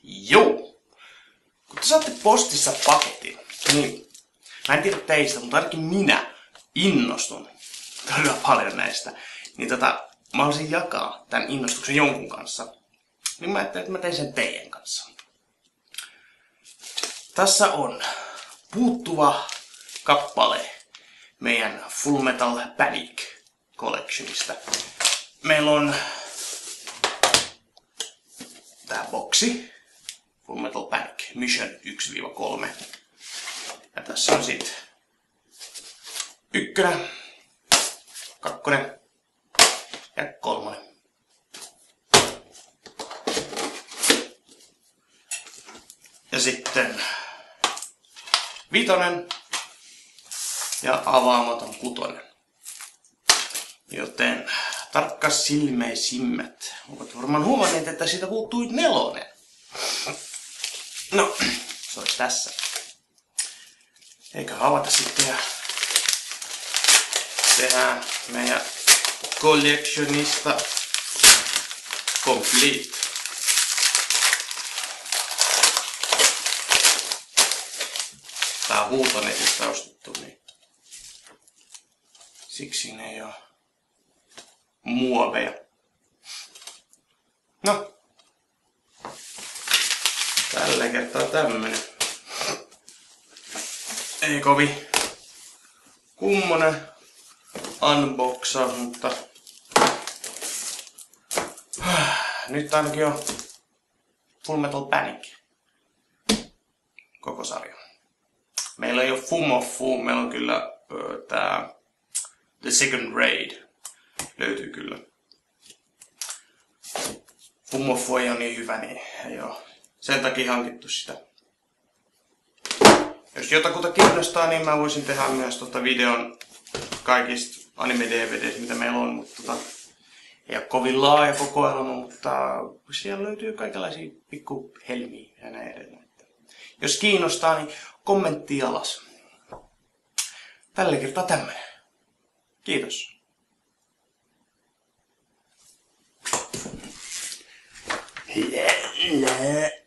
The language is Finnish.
Joo! Kun te saatte postissa paketin, niin mä en tiedä teistä, mutta ainakin minä innostun todella paljon näistä. Niin mä haluaisin jakaa tämän innostuksen jonkun kanssa. Niin mä ajattelin, että mä tein sen teidän kanssa. Tässä on puuttuva kappale meidän Full Metal Panic Collectionista. Meillä on tää boksi. Full Metal Panic Mission 1-3. Ja tässä on sit 1, 2 ja 3. Ja sitten 5 ja avaamaton 6. Joten tarkkasilmäisimmät ovat varmaan huomanneet, että siitä puuttui 4. No, se olisi tässä. Eikä avata sitten ja tehdään meidän collectionista complete. Tää on huutonetistä ostettu, niin siksi ne ei oo muoveja. No, tällä kertaa tämmönen. Ei kovin kummonen unboxaus, mutta nyt ainakin on Full Metal Panic koko sarja. Meillä ei ole Fumoffu, meillä on kyllä tää The Second Raid löytyy kyllä. Fumoffu ei ole niin hyvä, niin ei oo sen takia hankittu sitä. Jos jotakuta kiinnostaa, niin mä voisin tehdä myös videon kaikista anime-DVDistä, mitä meillä on, mutta ei ole kovin laaja kokoelma, mutta siellä löytyy kaikenlaisia pikku helmiä ja näin edelleen. Jos kiinnostaa, niin kommentti alas. Tällä kertaa tämmönen. Kiitos. Yeah.